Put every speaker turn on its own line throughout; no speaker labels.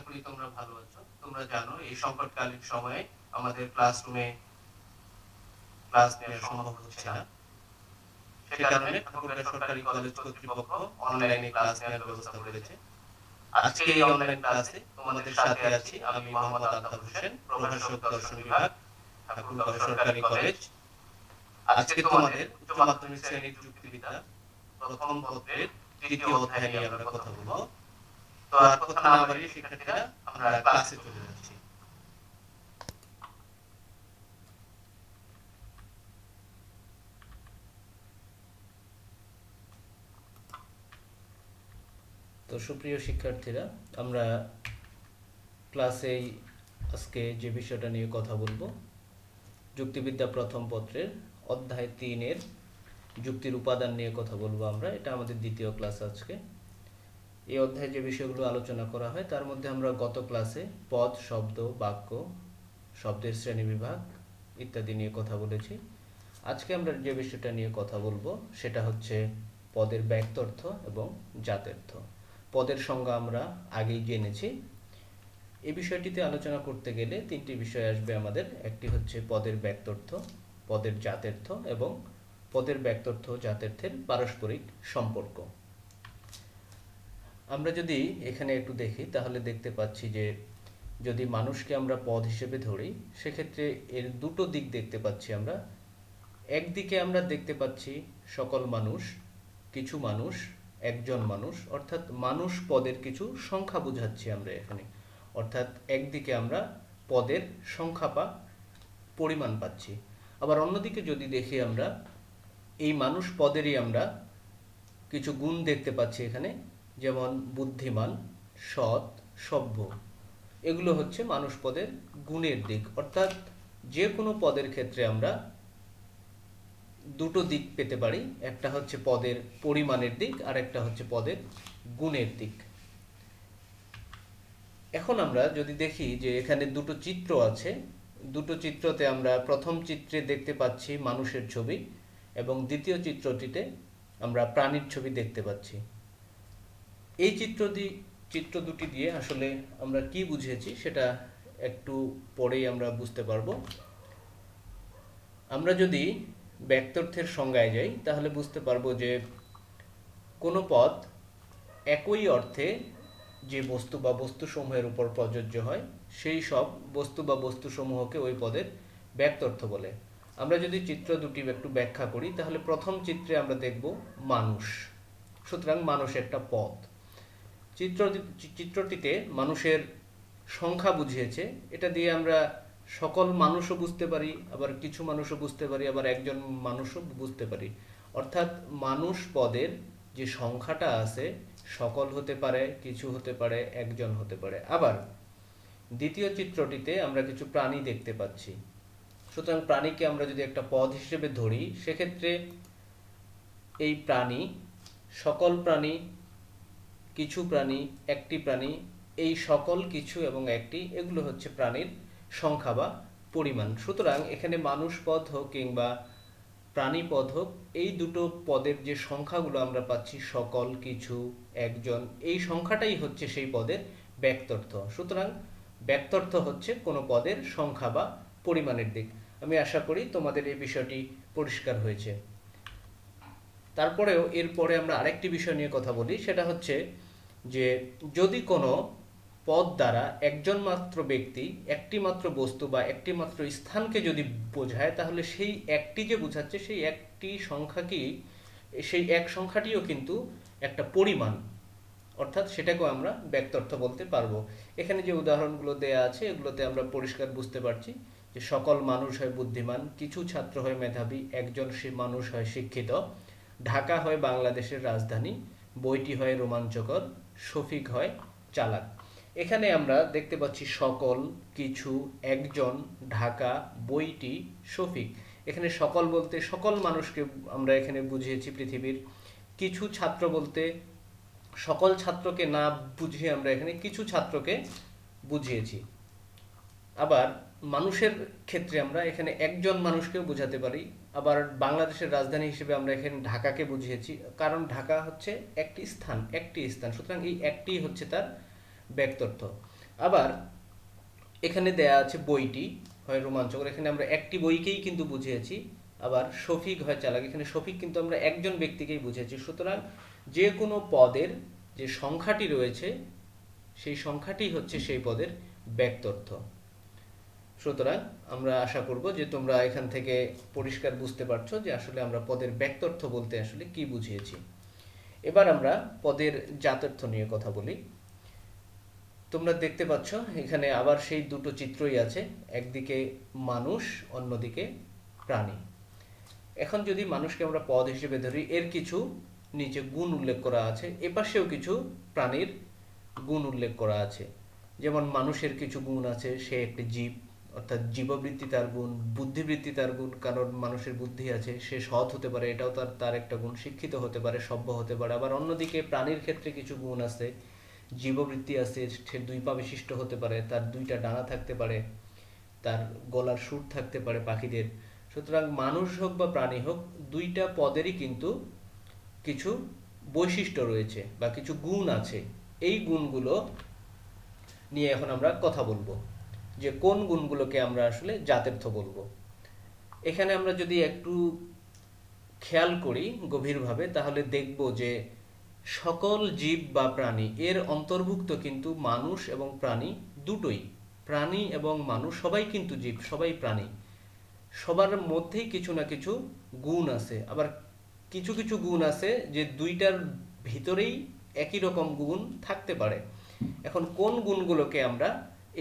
করি তোমরা ভালো আছো। তোমরা জানো এই সংকটকালীন সময়ে আমাদের ক্লাসরুমে ক্লাস নেওয়া সম্ভব হচ্ছে না। সে কারণে ঠাকুরগাঁও সরকারি কলেজ কর্তৃপক্ষ অনলাইনে ক্লাস নেওয়ার ব্যবস্থা করেছে। আজকে এই অনলাইন ক্লাসে তোমাদের সাথে আছি আমি মোহাম্মদ আলতাফ হোসেন, প্রভাষক দর্শন বিভাগ, ঠাকুরগাঁও সরকারি কলেজ। আজকে তোমাদের উচ্চ মাধ্যমিক শ্রেণীর যুক্তিবিদ্যা প্রথম পত্রের তৃতীয় অধ্যায় নিয়ে আমরা কথা বলবো। তো আর কথা না বাড়িয়ে শিক্ষার্থীরা আমরা ক্লাসে চলে যাচ্ছি।
তো সুপ্রিয় শিক্ষার্থীরা, আমরা ক্লাসে আজকে যে বিষয়টা নিয়ে কথা বলবো, যুক্তিবিদ্যা প্রথম পত্রের অধ্যায় 3-এর যুক্তির উপাদান নিয়ে কথা বলবো আমরা। এটা আমাদের দ্বিতীয় ক্লাস আজকে। এই অধ্যায়ে যে বিষয়গুলো আলোচনা করা হয় তার মধ্যে আমরা গত ক্লাসে পদ, শব্দ, বাক্য, শব্দের শ্রেণীবিভাগ ইত্যাদি নিয়ে কথা বলেছি। আজকে আমরা যে বিষয়টা নিয়ে কথা বলবো সেটা হচ্ছে পদের ব্যক্তার্থ এবং জাত্যার্থ। পদের সংজ্ঞা আমরা আগেই জেনেছি। এই বিষয়টিতে আলোচনা করতে গেলে তিনটি বিষয় আসবে আমাদের। একটি হচ্ছে পদের ব্যক্তার্থ, পদের জাত্যার্থ এবং পদের ব্যক্তার্থ জাত্যার্থের পারস্পরিক সম্পর্ক। আমরা যদি এখানে একটু দেখি তাহলে দেখতে পাচ্ছি যে যদি মানুষকে আমরা পদ হিসেবে ধরি সেক্ষেত্রে এর দুটো দিক দেখতে পাচ্ছি আমরা। একদিকে আমরা দেখতে পাচ্ছি সকল মানুষ, কিছু মানুষ, একজন মানুষ, অর্থাৎ মানুষ পদের কিছু সংখ্যা বোঝাচ্ছি আমরা এখানে। অর্থাৎ একদিকে আমরা পদের সংখ্যা বা পরিমাণ পাচ্ছি। আবার অন্যদিকে যদি দেখি আমরা এই মানুষ পদেরই আমরা কিছু গুণ দেখতে পাচ্ছি এখানে, যেমন বুদ্ধিমান, সৎ, সভ্য। এগুলো হচ্ছে মানুষ পদের গুণের দিক। অর্থাৎ যে কোনো পদের ক্ষেত্রে আমরা দুটো দিক পেতে পারি, একটা হচ্ছে পদের পরিমাণের দিক আর একটা হচ্ছে পদের গুণের দিক। এখন আমরা যদি দেখি যে এখানে দুটো চিত্র আছে, দুটো চিত্রতে আমরা প্রথম চিত্রে দেখতে পাচ্ছি মানুষের ছবি এবং দ্বিতীয় চিত্রটিতে আমরা প্রাণীর ছবি দেখতে পাচ্ছি। এই চিত্র দুটি দিয়ে আসলে আমরা কি বুঝেছি সেটা একটু পরেই আমরা বুঝতে পারবো। আমরা যদি ব্যক্তার্থের সংজ্ঞায় যাই তাহলে বুঝতে পারবো যে কোনো পদ একই অর্থে যে বস্তু বা বস্তুসমূহের উপর প্রযোজ্য হয় সেই সব বস্তু বা বস্তুসমূহকে ওই পদের ব্যক্তার্থ বলে। আমরা যদি চিত্র দুটি একটু ব্যাখ্যা করি তাহলে প্রথম চিত্রে আমরা দেখব মানুষ। সুতরাং মানুষ একটা পদ। চিত্রটিতে মানুষের সংখ্যা বুঝিয়েছে। এটা দিয়ে আমরা সকল মানুষও বুঝতে পারি, আবার কিছু মানুষও বুঝতে পারি, আবার একজন মানুষও বুঝতে পারি। অর্থাৎ মানুষ পদের যে সংখ্যাটা আছে সকল হতে পারে, কিছু হতে পারে, একজন হতে পারে। আবার দ্বিতীয় চিত্রটিতে আমরা কিছু প্রাণী দেখতে পাচ্ছি। সুতরাং প্রাণীকে আমরা যদি একটা পদ হিসেবে ধরি সেক্ষেত্রে এই প্রাণী, সকল প্রাণী, কিছু প্রাণী, একটি প্রাণী, এই সকল, কিছু এবং একটি, এগুলো হচ্ছে প্রাণীর সংখ্যা বা পরিমাণ। সুতরাং এখানে মানুষ পদ হোক কিংবা প্রাণী পদ হোক, এই দুটো পদের যে সংখ্যাগুলো আমরা পাচ্ছি, সকল, কিছু, একজন, এই সংখ্যাটাই হচ্ছে সেই পদের ব্যক্তার্থ। সুতরাং ব্যক্তার্থ হচ্ছে কোনো পদের সংখ্যা বা পরিমাণের দিক। আমি আশা করি তোমাদের এই বিষয়টি পরিষ্কার হয়েছে। তারপরেও এরপরে আমরা আরেকটি বিষয় নিয়ে কথা বলি, সেটা হচ্ছে যে যদি কোনো পদ দ্বারা একজন মাত্র ব্যক্তি, একটি মাত্র বস্তু বা একটি মাত্র স্থানকে যদি বোঝায় তাহলে সেই একটি যে বোঝাচ্ছে সেই একটি সংখ্যাকেই, সেই এক সংখ্যাটিও কিন্তু একটা পরিমাণ, অর্থাৎ সেটাকেও আমরা ব্যক্তার্থ বলতে পারবো। এখানে যে উদাহরণগুলো দেয়া আছে এগুলোতে আমরা পরিষ্কার বুঝতে পারছি যে সকল মানুষ হয় বুদ্ধিমান, কিছু ছাত্র হয় মেধাবী, একজন মানুষ হয় শিক্ষিত, ঢাকা হয় বাংলাদেশের রাজধানী, বইটি হয় রোমাঞ্চকর, শফিক হয় চালাক। এখানে আমরা দেখতে পাচ্ছি সকল, কিছু, একজন, ঢাকা, বইটি, শফিক। এখানে সকল বলতে সকল মানুষকে আমরা এখানে বুঝিয়েছি পৃথিবীর। কিছু ছাত্র বলতে সকল ছাত্রকে না বুঝিয়ে আমরা এখানে কিছু ছাত্রকে বুঝিয়েছি। আবার মানুষের ক্ষেত্রে আমরা এখানে একজন মানুষকেও বোঝাতে পারি। আবার বাংলাদেশের রাজধানী হিসেবে আমরা এখানে ঢাকাকে বুঝিয়েছি, কারণ ঢাকা হচ্ছে একটি স্থান। সুতরাং এই একটি হচ্ছে তার ব্যক্তার্থ। আবার এখানে দেয়া আছে বইটি হয় রোমাঞ্চকর, এখানে আমরা একটি বইকেই কিন্তু বুঝিয়েছি। আবার শফিক হয় চালাক, এখানে শফিক কিন্তু আমরা একজন ব্যক্তিকেই বুঝিয়েছি। সুতরাং যে কোনো পদের যে সংখ্যাটি রয়েছে সেই সংখ্যাটি হচ্ছে সেই পদের ব্যক্তর্থ। সুতরাং আমরা আশা করব যে তোমরা এখান থেকে পরিষ্কার বুঝতে পারছো যে আসলে আমরা পদের ব্যক্তর্থ বলতে আসলে কি বুঝিয়েছি। এবার আমরা পদের জাত্যর্থ নিয়ে কথা বলি। তোমরা দেখতে পাচ্ছ এখানে আবার সেই দুটো চিত্রই আছে, একদিকে মানুষ, অন্যদিকে প্রাণী। এখন যদি মানুষকে আমরা পদ হিসেবে ধরি, এর কিছু নিচে গুণ উল্লেখ করা আছে, এপাশেও কিছু প্রাণীর গুণ উল্লেখ করা আছে। যেমন মানুষের কিছু গুণ আছে, সে একটি জীব, অর্থাৎ জীববৃত্তি তার গুণ, বুদ্ধিবৃত্তি তার গুণ, কারণ মানুষের বুদ্ধি আছে, সে সৎ হতে পারে, এটাও তার তার একটা গুণ, শিক্ষিত হতে পারে, সভ্য হতে পারে। আবার অন্যদিকে প্রাণীর ক্ষেত্রে কিছু গুণ আছে, জীববৃত্তি আছে, সে দুই পা বিশিষ্ট হতে পারে, তার দুইটা ডানা থাকতে পারে, তার গলার সুর থাকতে পারে পাখিদের। সুতরাং মানুষ হোক বা প্রাণী হোক, দুইটা পদেরই কিন্তু কিছু বৈশিষ্ট্য রয়েছে বা কিছু গুণ আছে। এই গুণগুলো নিয়ে এখন আমরা কথা বলবো যে কোন গুণগুলোকে আমরা আসলে জাত্যর্থ বলবো। এখানে আমরা যদি একটু খেয়াল করি গভীরভাবে, তাহলে দেখব যে সকল জীব বা প্রাণী এর অন্তর্ভুক্ত কিন্তু মানুষ এবং প্রাণী দুটোই। প্রাণী এবং মানুষ সবাই কিন্তু জীব, সবাই প্রাণী, সবার মধ্যেই কিছু না কিছু গুণ আছে। আবার কিছু কিছু গুণ আছে যে দুইটার ভিতরেই একই রকম গুণ থাকতে পারে। এখন কোন গুণগুলোকে আমরা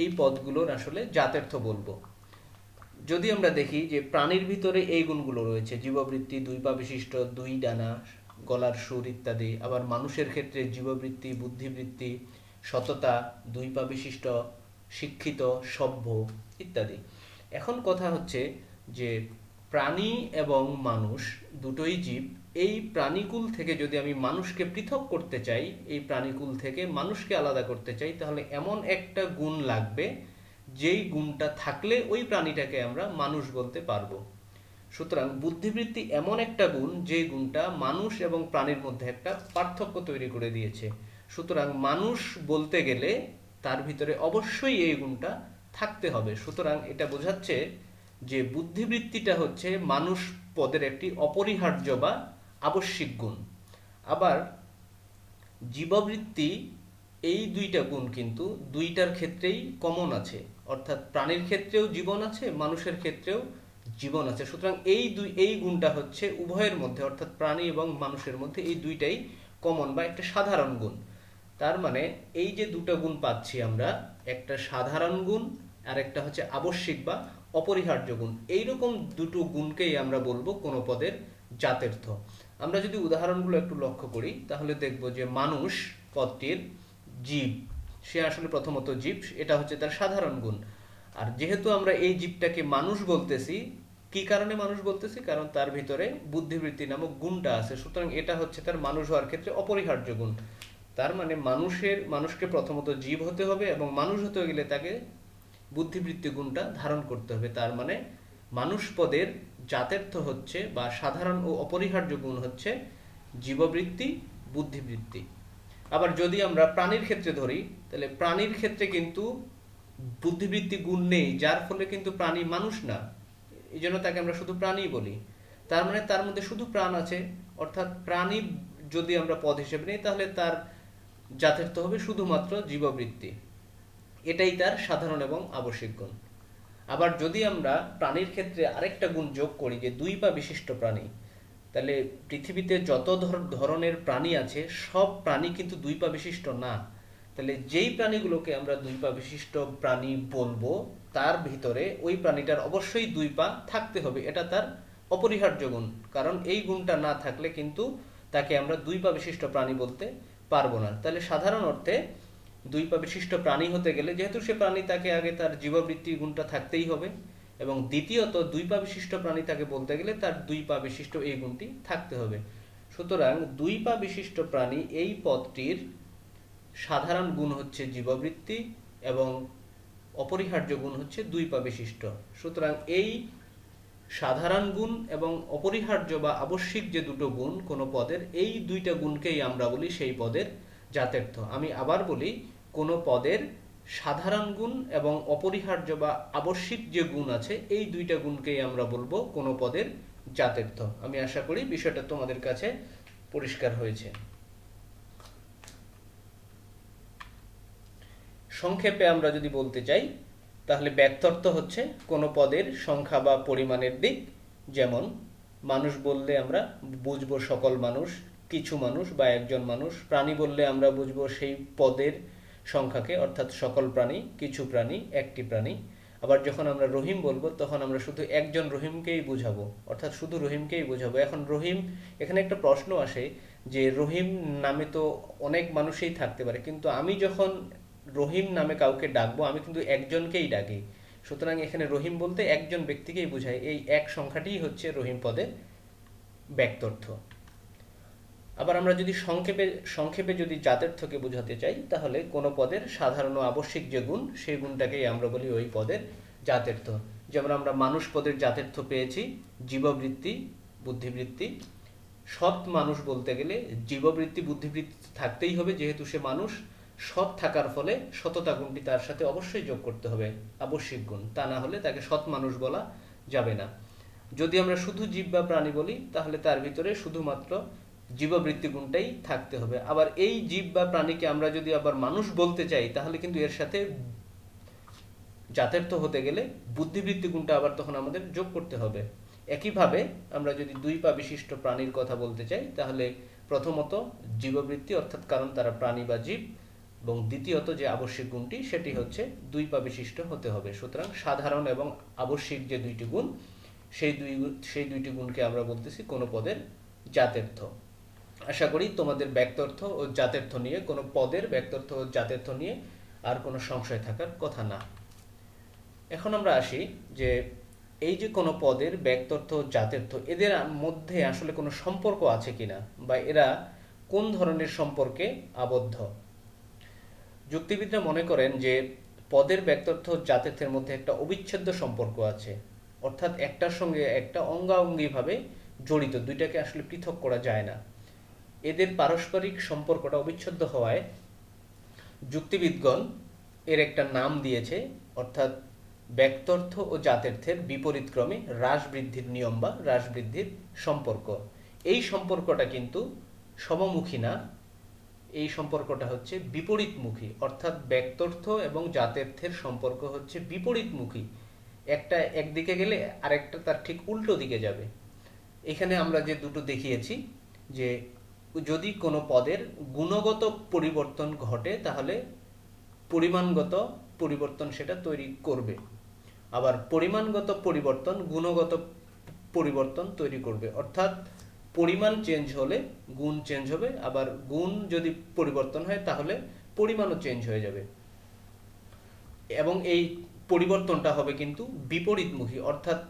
এই পদগুলোর আসলে জাত্যর্থ বলবো। যদি আমরা দেখি যে প্রাণীর ভিতরে এই গুণগুলো রয়েছে, জীববৃত্তি, দুই পা বিশিষ্ট, দুই ডানা, গলার সুর ইত্যাদি। আবার মানুষের ক্ষেত্রে জীববৃত্তি, বুদ্ধিবৃত্তি, সততা, দুই পা বিশিষ্ট, শিক্ষিত, সভ্য ইত্যাদি। এখন কথা হচ্ছে যে প্রাণী এবং মানুষ দুটোই জীব, এই প্রাণীকুল থেকে যদি আমি মানুষকে পৃথক করতে চাই, এই প্রাণীকুল থেকে মানুষকে আলাদা করতে চাই, তাহলে এমন একটা গুণ লাগবে যেই গুণটা থাকলে ওই প্রাণীটাকে আমরা মানুষ বলতে পারবো। সুতরাং বুদ্ধিবৃত্তি এমন একটা গুণ যে গুণটা মানুষ এবং প্রাণীর মধ্যে একটা পার্থক্য তৈরি করে দিয়েছে। সুতরাং মানুষ বলতে গেলে তার ভিতরে অবশ্যই এই গুণটা থাকতে হবে। সুতরাং এটা বোঝাচ্ছে যে বুদ্ধিবৃত্তিটা হচ্ছে মানুষ পদের একটি অপরিহার্য বা আবশ্যিক গুণ। আবার জীববৃত্তি, এই দুইটা গুণ কিন্তু দুইটার ক্ষেত্রেই কমন আছে, অর্থাৎ প্রাণীর ক্ষেত্রেও জীবন আছে, মানুষের ক্ষেত্রেও জীবন আছে। সুতরাং এই গুণটা হচ্ছে উভয়ের মধ্যে, অর্থাৎ প্রাণী এবং মানুষের মধ্যে এই দুইটাই কমন বা একটা সাধারণ গুণ। তার মানে এই যে দুটো গুণ পাচ্ছি আমরা, একটা সাধারণ গুণ আর একটা হচ্ছে আবশ্যিক বা অপরিহার্য গুণ, এইরকম দুটো গুণকেই আমরা বলবো কোনো পদের জাত্যর্থ। আমরা যদি উদাহরণগুলো একটু লক্ষ্য করি তাহলে দেখব যে মানুষ পদটির জীব, সে আসলে প্রথমত জীব, এটা হচ্ছে তার সাধারণ গুণ। আর যেহেতু আমরা এই জীবটাকে মানুষ বলতেছি, কি কারণে মানুষ বলতেছি? কারণ তার ভিতরে বুদ্ধিবৃত্তি নামক গুণটা আছে। সুতরাং এটা হচ্ছে তার মানুষ হওয়ার ক্ষেত্রে অপরিহার্য গুণ। তার মানে মানুষকে প্রথমত জীব হতে হবে এবং মানুষ হতে গেলে তাকে বুদ্ধিবৃত্তি গুণটা ধারণ করতে হবে। তার মানে মানুষ পদের জাত্যর্থ হচ্ছে বা সাধারণ ও অপরিহার্য গুণ হচ্ছে জীববৃত্তি, বুদ্ধিবৃত্তি। আবার যদি আমরা প্রাণীর ক্ষেত্রে ধরি, তাহলে প্রাণীর ক্ষেত্রে কিন্তু বুদ্ধিবৃত্তি গুণ নেই, যার ফলে কিন্তু প্রাণী মানুষ না, এই জন্য তাকে আমরা শুধু প্রাণী বলি। তার মানে তার মধ্যে শুধু প্রাণ আছে, অর্থাৎ প্রাণী যদি আমরা পদ হিসেবে নিই তাহলে তার জাত্যর্থ হবে শুধুমাত্র জীববৃত্তি, এটাই তার সাধারণ এবং আবশ্যিক গুণ। আবার যদি আমরা প্রাণীর ক্ষেত্রে আরেকটা গুণ যোগ করি যে দুই পা বিশিষ্ট প্রাণী, তাহলে পৃথিবীতে যত ধরনের প্রাণী আছে সব প্রাণী কিন্তু দুই পা বিশিষ্ট না। তাহলে যেই প্রাণীগুলোকে আমরা দুই পা বিশিষ্ট প্রাণী বলবো তার ভিতরে ওই প্রাণীটার অবশ্যই দুই পা থাকতে হবে, এটা তার অপরিহার্য গুণ। কারণ এই গুণটা না থাকলে কিন্তু তাকে আমরা দুই পা বিশিষ্ট প্রাণী বলতে পারবো না। তাহলে সাধারণ অর্থে দুই পা বিশিষ্ট প্রাণী হতে গেলে যেহেতু সে প্রাণী, তাকে আগে তার জীববৃত্তি গুণটা থাকতেই হবে, এবং দ্বিতীয়ত দুই পা বিশিষ্ট প্রাণী তাকে বলতে গেলে তার দুই পা বিশিষ্ট এই গুণটি থাকতে হবে। সুতরাং দুই পা বিশিষ্ট প্রাণী এই পদটির সাধারণ গুণ হচ্ছে জীববৃত্তি এবং অপরিহার্য গুণ হচ্ছে দুই পা বিশিষ্ট। সুতরাং এই সাধারণ গুণ এবং অপরিহার্য বা আবশ্যিক যে দুটো গুণ কোনো পদের, এই দুইটা গুণকেই আমরা বলি সেই পদের জাত্যর্থ। আমি আবার বলি, কোনো পদের সাধারণ গুণ এবং অপরিহার্য বা আবশ্যিক যে গুণ আছে, এই দুইটা গুণকেই আমরা বলবো কোনো পদের জাতের্থ। আমি আশা করি বিষয়টা তোমাদের কাছে পরিষ্কার হয়েছে। সংক্ষেপে আমরা যদি বলতে চাই, তাহলে ব্যক্তর্থ হচ্ছে কোনো পদের সংখ্যা বা পরিমাণের দিক। যেমন মানুষ বললে আমরা বুঝবো সকল মানুষ, কিছু মানুষ বা একজন মানুষ। প্রাণী বললে আমরা বুঝবো সেই পদের সংখ্যাকে, অর্থাৎ সকল প্রাণী, কিছু প্রাণী, একটি প্রাণী। আবার যখন আমরা রহিম বলবো তখন আমরা শুধু একজন রহিমকেই বুঝাবো, অর্থাৎ শুধু রহিমকেই বুঝাবো। এখন রহিম, এখানে একটা প্রশ্ন আসে যে রহিম নামে তো অনেক মানুষই থাকতে পারে, কিন্তু আমি যখন রহিম নামে কাউকে ডাকবো আমি কিন্তু একজনকেই ডাকি। সুতরাং এখানে রহিম বলতে একজন ব্যক্তিকেই বোঝায়। এই এক সংখ্যাটিই হচ্ছে রহিম পদের ব্যক্তর্থ। আবার আমরা যদি সংক্ষেপে সংক্ষেপে যদি জাতের্থকে বোঝাতে চাই, তাহলে কোনো পদের সাধারণ ও আবশ্যিক যে গুণ, সেই গুণটাকেই আমরা বলি ওই পদের জাতের্থ। যেমন আমরা মানুষ পদের জাতের্থ পেয়েছি জীববৃত্তি, বুদ্ধিবৃত্তি। সৎ মানুষ বলতে গেলে জীববৃত্তি, বুদ্ধিবৃত্তি থাকতেই হবে, যেহেতু সে মানুষ। সৎ থাকার ফলে সততা গুণটি তার সাথে অবশ্যই যোগ করতে হবে, আবশ্যিক গুণ। তা না হলে তাকে সৎ মানুষ বলা যাবে না। যদি আমরা শুধু জীব বা প্রাণী বলি, তাহলে তার ভিতরে শুধুমাত্র জীববৃত্তি গুণটাই থাকতে হবে। আবার এই জীব বা প্রাণীকে আমরা যদি আবার মানুষ বলতে চাই, তাহলে কিন্তু এর সাথে জাতের্থ হতে গেলে বুদ্ধিবৃত্তি গুণটা আবার তখন আমাদের যোগ করতে হবে। একইভাবে আমরা যদি দুই পা বিশিষ্ট প্রাণীর কথা বলতে চাই, তাহলে প্রথমত জীববৃত্তি, অর্থাৎ কারণ তারা প্রাণী বা জীব, এবং দ্বিতীয়ত যে আবশ্যিক গুণটি, সেটি হচ্ছে দুই পা বিশিষ্ট হতে হবে। সুতরাং সাধারণ এবং আবশ্যিক যে দুইটি গুণ, সেই দুইটি গুণকে আমরা বলতেছি কোনো পদের জাতের্থ। আশা করি তোমাদের ব্যক্তর্থ ও জাতের্থ নিয়ে, কোনো পদের ব্যক্তর্থ ও জাতের্থ নিয়ে আর কোনো সংশয় থাকার কথা না। এখন আমরা আসি যে এই যে কোনো পদের ব্যক্তর্থ ও জাতের্থ, এদের মধ্যে আসলে কোনো সম্পর্ক আছে কিনা, বা এরা কোন ধরনের সম্পর্কে আবদ্ধ। যুক্তিবিদরা মনে করেন যে পদের ব্যক্তর্থ ও জাতের্থের মধ্যে একটা অবিচ্ছেদ্য সম্পর্ক আছে, অর্থাৎ একটার সঙ্গে একটা অঙ্গাঅঙ্গিভাবে জড়িত, দুইটাকে আসলে পৃথক করা যায় না। এদের পারস্পরিক সম্পর্কটা অবিচ্ছেদ্য হওয়ায় যুক্তিবিদগণ এর একটা নাম দিয়েছে, অর্থাৎ ব্যক্তর্থ ও জাতের্থের বিপরীত ক্রমে হ্রাস বৃদ্ধির নিয়ম বা হ্রাস বৃদ্ধির সম্পর্ক। এই সম্পর্কটা কিন্তু সমমুখী না, এই সম্পর্কটা হচ্ছে বিপরীতমুখী, অর্থাৎ ব্যক্তর্থ এবং জাতের্থের সম্পর্ক হচ্ছে বিপরীতমুখী। একটা একদিকে গেলে আরেকটা তার ঠিক উল্টো দিকে যাবে। এখানে আমরা যে দুটো দেখিয়েছি, যে যদি কোনো পদের গুণগত পরিবর্তন ঘটে, তাহলে পরিমাণগত পরিবর্তন সেটা তৈরি করবে। আবার পরিমাণগত পরিবর্তন গুণগত পরিবর্তন তৈরি করবে, অর্থাৎ পরিমাণ চেঞ্জ হলে গুণ চেঞ্জ হবে, আবার গুণ যদি পরিবর্তন হয় তাহলে পরিমাণও চেঞ্জ হয়ে যাবে। এবং এই পরিবর্তনটা হবে কিন্তু বিপরীতমুখী, অর্থাৎ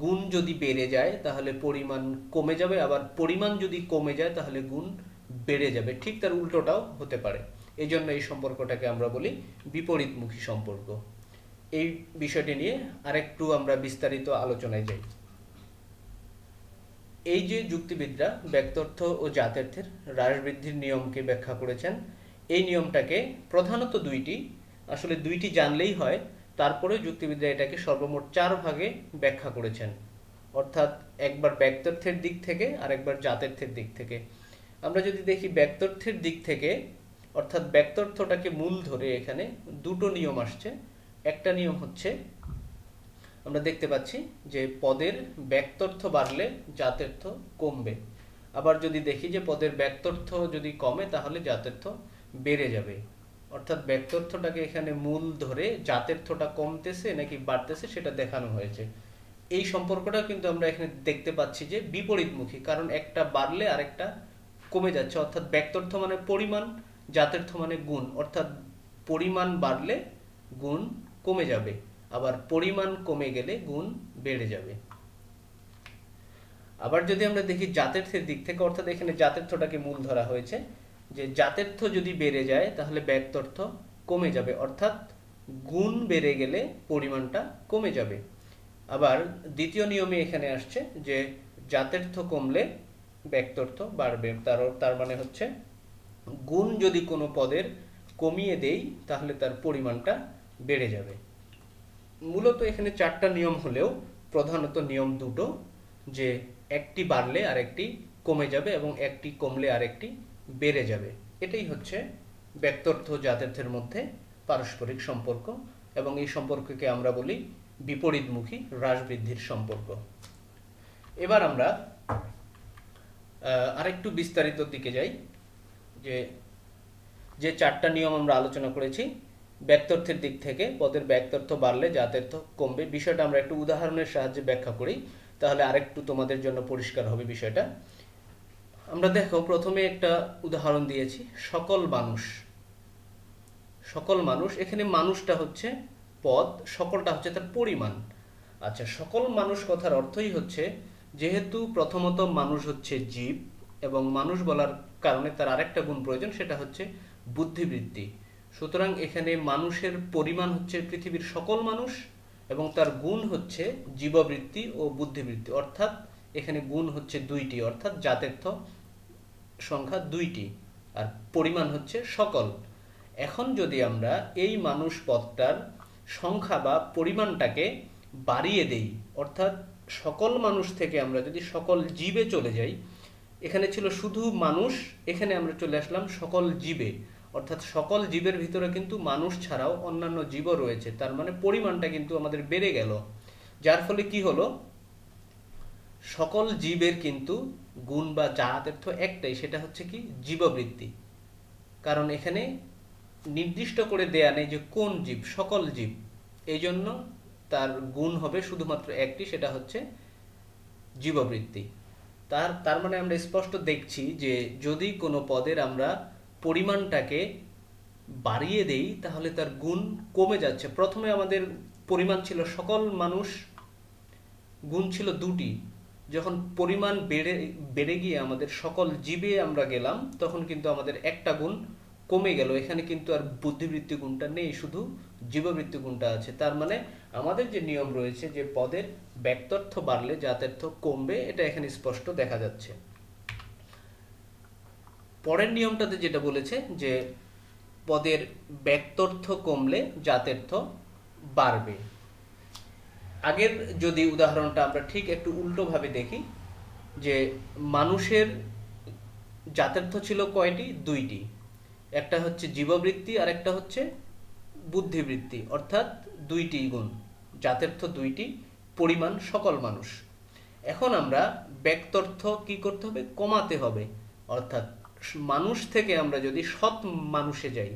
গুণ যদি বেড়ে যায় তাহলে পরিমাণ কমে যাবে, আবার পরিমাণ যদি কমে যায় তাহলে গুণ বেড়ে যাবে। ঠিক তার উল্টোটাও হতে পারে। এই জন্য এই সম্পর্কটাকে আমরা বলি বিপরীতমুখী সম্পর্ক। এই বিষয়টি নিয়ে আরেকটু আমরা বিস্তারিত আলোচনায় যাই। এই যে যুক্তিবিদরা ব্যক্তর্থ ও জাতের্থের হ্রাস বৃদ্ধির নিয়মকে ব্যাখ্যা করেছেন, এই নিয়মটাকে প্রধানত আসলে দুইটি জানলেই হয়, তারপরে যুক্তিবিদরা এটাকে সর্বমোট 4 ভাগে ব্যাখ্যা করেছেন, অর্থাৎ একবার ব্যক্তর্থের দিক থেকে আর একবার জাতের্থের দিক থেকে। আমরা যদি দেখি ব্যক্তর্থের দিক থেকে, অর্থাৎ ব্যক্তর্থটাকে মূল ধরে এখানে দুটো নিয়ম আসছে। একটা নিয়ম হচ্ছে, আমরা দেখতে পাচ্ছি যে পদের ব্যক্তর্থ বাড়লে জাতের্থ কমবে। আবার যদি দেখি যে পদের ব্যক্তর্থ যদি কমে তাহলে জাতের্থ বেড়ে যাবে। অর্থাৎ ব্যক্তর্থটাকে এখানে মূল ধরে জাতের্থটা কমতেছে নাকি বাড়তেছে সেটা দেখানো হয়েছে। এই সম্পর্কটা কিন্তু আমরা এখানে দেখতে পাচ্ছি যে বিপরীতমুখী, কারণ একটা বাড়লে আরেকটা কমে যাচ্ছে। অর্থাৎ ব্যক্তর্থ মানে পরিমাণ, জাতের্থ মানে গুণ, অর্থাৎ পরিমাণ বাড়লে গুণ কমে যাবে, আবার পরিমাণ কমে গেলে গুণ বেড়ে যাবে। আবার যদি আমরা দেখি জাতের্থের দিক থেকে, অর্থাৎ এখানে জাতের্থটাকে মূল ধরা হয়েছে, যে জাতের্থ যদি বেড়ে যায় তাহলে ব্যক্তর্থ কমে যাবে, অর্থাৎ গুণ বেড়ে গেলে পরিমাণটা কমে যাবে। আবার দ্বিতীয় নিয়মে এখানে আসছে যে জাতের্থ কমলে ব্যক্তর্থ বাড়বে। তার মানে হচ্ছে গুণ যদি কোনো পদের কমিয়ে দেই তাহলে তার পরিমাণটা বেড়ে যাবে। মূলত এখানে 4টা নিয়ম হলেও প্রধানত নিয়ম দুটো, যে একটি বাড়লে আরেকটি কমে যাবে এবং একটি কমলে আরেকটি বেড়ে যাবে। এটাই হচ্ছে ব্যক্তর্থ জাত্যর্থের মধ্যে পারস্পরিক সম্পর্ক, এবং এই সম্পর্ককে আমরা বলি বিপরীতমুখী হ্রাস বৃদ্ধির সম্পর্ক। এবার আমরা আরেকটু বিস্তারিত দিকে যাই। যে 4টা নিয়ম আমরা আলোচনা করেছি, ব্যক্তর্থের দিক থেকে পদের ব্যক্তর্থ বাড়লে জাত্যর্থ কমবে, বিষয়টা আমরা একটু উদাহরণের সাহায্যে ব্যাখ্যা করি, তাহলে আরেকটু তোমাদের জন্য পরিষ্কার হবে বিষয়টা। আমরা দেখো, প্রথমে একটা উদাহরণ দিয়েছি, সকল মানুষ। সকল মানুষ, এখানে মানুষটা হচ্ছে পদ, সকলটা হচ্ছে তার পরিমাণ। আচ্ছা, সকল মানুষ কথার অর্থই হচ্ছে, যেহেতু প্রথমত মানুষ হচ্ছে জীব, এবং মানুষ বলার কারণে তার আরেকটা গুণ প্রয়োজন, সেটা হচ্ছে বুদ্ধিবৃত্তি। সুতরাং এখানে মানুষের পরিমাণ হচ্ছে পৃথিবীর সকল মানুষ, এবং তার গুণ হচ্ছে জীববৃত্তি ও বুদ্ধিবৃত্তি, অর্থাৎ এখানে গুণ হচ্ছে 2টি, অর্থাৎ জাত্যর্থ সংখ্যা 2টি, আর পরিমাণ হচ্ছে সকল। এখন যদি আমরা এই মানুষ পদটার সংখ্যা বা পরিমাণটাকে বাড়িয়ে দেই, অর্থাৎ সকল মানুষ থেকে আমরা যদি সকল জীবে চলে যাই, এখানে ছিল শুধু মানুষ, এখানে আমরা চলে আসলাম সকল জীবে, অর্থাৎ সকল জীবের ভিতরে কিন্তু মানুষ ছাড়াও অন্যান্য জীবও রয়েছে, তার মানে পরিমাণটা কিন্তু আমাদের বেড়ে গেল। যার ফলে কি হলো, সকল জীবের কিন্তু গুণ বা জাত্যর্থ একটাই, সেটা হচ্ছে কি জীববৃত্তি। কারণ এখানে নির্দিষ্ট করে দেয়া নেই যে কোন জীব, সকল জীব, এই জন্য তার গুণ হবে শুধুমাত্র একটি, সেটা হচ্ছে জীববৃত্তি। তার মানে আমরা স্পষ্ট দেখছি যে যদি কোনো পদের আমরা পরিমাণটাকে বাড়িয়ে দেই তাহলে তার গুণ কমে যাচ্ছে। প্রথমে আমাদের পরিমাণ ছিল সকল মানুষ, গুণ ছিল 2টি, যখন পরিমাণ বেড়ে গিয়ে আমাদের সকল জীবে আমরা গেলাম, তখন কিন্তু আমাদের একটা গুণ কমে গেল। এখানে কিন্তু আর বুদ্ধিবৃত্তি গুণটা নেই, শুধু জীববৃত্তি গুণটা আছে। তার মানে আমাদের যে নিয়ম রয়েছে যে পদের ব্যক্তর্থ বাড়লে জাত্যর্থ কমবে, এটা এখানে স্পষ্ট দেখা যাচ্ছে। পরের নিয়মটাতে যেটা বলেছে যে পদের ব্যক্তর্থ কমলে জাত্যর্থ বাড়বে। আগের যদি উদাহরণটা আমরা ঠিক একটু উল্টোভাবে দেখি, যে মানুষের জাত্যর্থ ছিল কয়টি? 2টি, একটা হচ্ছে জীববৃত্তি আর একটা হচ্ছে বুদ্ধিবৃত্তি, অর্থাৎ 2টি গুণ, জাত্যর্থ 2টি, পরিমাণ সকল মানুষ। এখন আমরা ব্যক্তর্থ কি করতে হবে? কমাতে হবে। অর্থাৎ মানুষ থেকে আমরা যদি সৎ মানুষে যাই,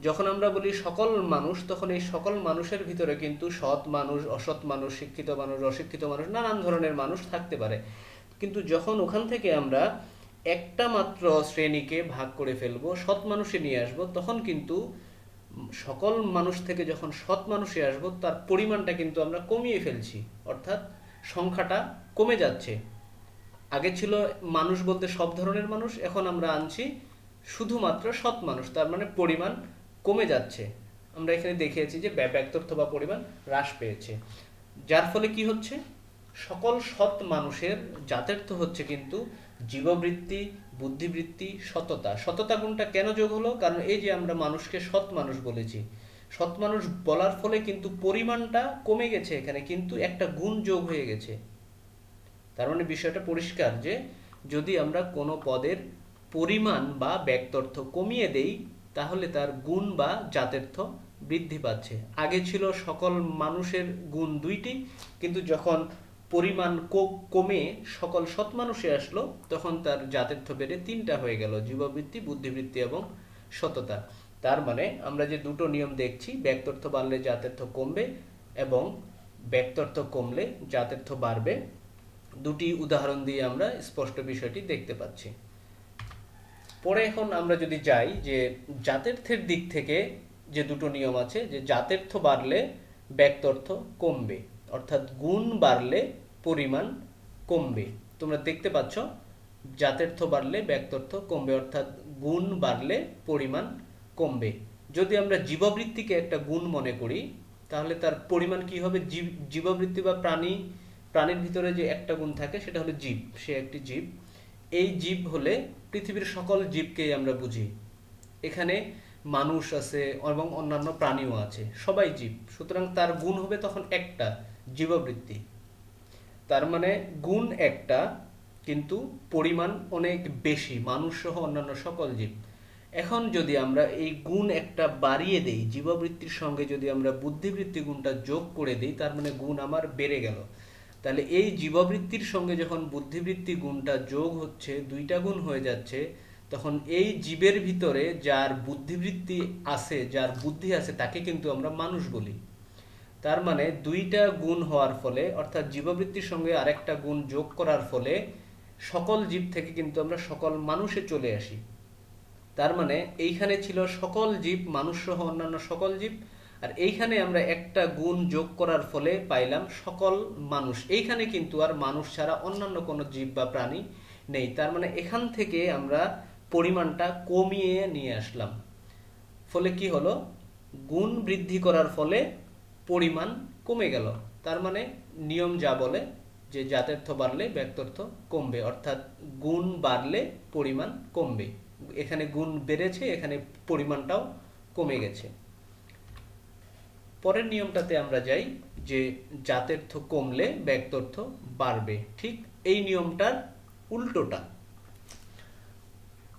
যখন আমরা বলি সকল মানুষ, তখন এই সকল মানুষের ভিতরে কিন্তু সৎ মানুষ, অসৎ মানুষ, শিক্ষিত মানুষ, অশিক্ষিত মানুষ, নানান ধরনের মানুষ থাকতে পারে। কিন্তু যখন ওখান থেকে আমরা একটা মাত্র শ্রেণীকে ভাগ করে ফেলবো, সৎ মানুষে নিয়ে আসবো, তখন কিন্তু সকল মানুষ থেকে যখন সৎ মানুষে আসবো, তার পরিমাণটা কিন্তু আমরা কমিয়ে ফেলছি, অর্থাৎ সংখ্যাটা কমে যাচ্ছে। আগে ছিল মানুষ বলতে সব ধরনের মানুষ, এখন আমরা আনছি শুধুমাত্র সৎ মানুষ, তার মানে পরিমাণ কমে যাচ্ছে। আমরা এখানে দেখিয়েছি যে ব্যক্তর্থ বা পরিমাণ হ্রাস পেয়েছে। যার ফলে কি হচ্ছে, সকল সৎ মানুষের জাত্যর্থ হচ্ছে কিন্তু জীববৃত্তি, বুদ্ধিবৃত্তি, সততা। সততা গুণটা কেন যোগ হলো? কারণ এই যে আমরা মানুষকে সৎ মানুষ বলেছি, সৎ মানুষ বলার ফলে কিন্তু পরিমাণটা কমে গেছে এখানে, কিন্তু একটা গুণ যোগ হয়ে গেছে। তার মানে বিষয়টা পরিষ্কার যে যদি আমরা কোনো পদের পরিমাণ বা ব্যক্তর্থ কমিয়ে দেই, তাহলে তার গুণ বা জাত্যর্থ বৃদ্ধি পাচ্ছে। আগে ছিল সকল মানুষের গুণ 2টি, কিন্তু যখন পরিমাণ কমে সকল সৎ মানুষে আসলো, তখন তার জাত্যর্থ বেড়ে 3টা হয়ে গেল, জীববৃত্তি, বুদ্ধিবৃত্তি এবং সততা। তার মানে আমরা যে দুটো নিয়ম দেখছি, ব্যক্তর্থ বাড়লে জাত্যর্থ কমবে এবং ব্যক্তর্থ কমলে জাত্যর্থ বাড়বে, দুটি উদাহরণ দিয়ে আমরা স্পষ্ট বিষয়টি দেখতে পাচ্ছি। পরে এখন আমরা যদি যাই যে জাত্যর্থের দিক থেকে যে দুটো নিয়ম আছে, যে জাত্যর্থ বাড়লে ব্যক্তর্থ কমবে, অর্থাৎ গুণ বাড়লে পরিমাণ কমবে। তোমরা দেখতে পাচ্ছ জাত্যর্থ বাড়লে ব্যক্তর্থ কমবে, অর্থাৎ গুণ বাড়লে পরিমাণ কমবে। যদি আমরা জীববৃত্তিকে একটা গুণ মনে করি, তাহলে তার পরিমাণ কি হবে? জীববৃত্তি বা প্রাণীর ভিতরে যে একটা গুণ থাকে সেটা হলো জীব, সে একটি জীব। এই জীব হলে পৃথিবীর সকল জীবকেই আমরা বুঝি। এখানে মানুষ আছে এবং অন্যান্য প্রাণীও আছে, সবাই জীব, সুতরাং তার গুণ হবে তখন একটা, জীববৃত্তি। তার মানে গুণ একটা, কিন্তু পরিমাণ অনেক বেশি, মানুষ সহ অন্যান্য সকল জীব। এখন যদি আমরা এই গুণ একটা বাড়িয়ে দেই, জীববৃত্তির সঙ্গে যদি আমরা বুদ্ধিবৃত্তি গুণটা যোগ করে দিই, তার মানে গুণ আমার বেড়ে গেল। তাহলে এই জীববৃত্তির সঙ্গে যখন বুদ্ধিবৃত্তি গুণটা যোগ হচ্ছে, দুইটা গুণ হয়ে যাচ্ছে, তখন এই জীবের ভিতরে যার বুদ্ধিবৃত্তি আছে, যার বুদ্ধি আছে, তাকে কিন্তু আমরা মানুষ বলি। তার মানে দুইটা গুণ হওয়ার ফলে, অর্থাৎ জীববৃত্তির সঙ্গে আরেকটা গুণ যোগ করার ফলে সকল জীব থেকে কিন্তু আমরা সকল মানুষে চলে আসি। তার মানে এইখানে ছিল সকল জীব, মানুষ সহ অন্যান্য সকল জীব, আর এইখানে আমরা একটা গুণ যোগ করার ফলে পাইলাম সকল মানুষ। এইখানে কিন্তু আর মানুষ ছাড়া অন্যান্য কোনো জীব বা প্রাণী নেই। তার মানে এখান থেকে আমরা পরিমাণটা কমিয়ে নিয়ে আসলাম। ফলে কি হলো, গুণ বৃদ্ধি করার ফলে পরিমাণ কমে গেল। তার মানে নিয়ম যা বলে যে জাতের্থ বাড়লে ব্যক্তর্থ কমবে, অর্থাৎ গুণ বাড়লে পরিমাণ কমবে। এখানে গুণ বেড়েছে, এখানে পরিমাণটাও কমে গেছে। পরের নিয়মটাতে আমরা যাই যে জাতের্থ কমলে ব্যক্তর্থ বাড়বে। ঠিক এই নিয়মটার উল্টোটা।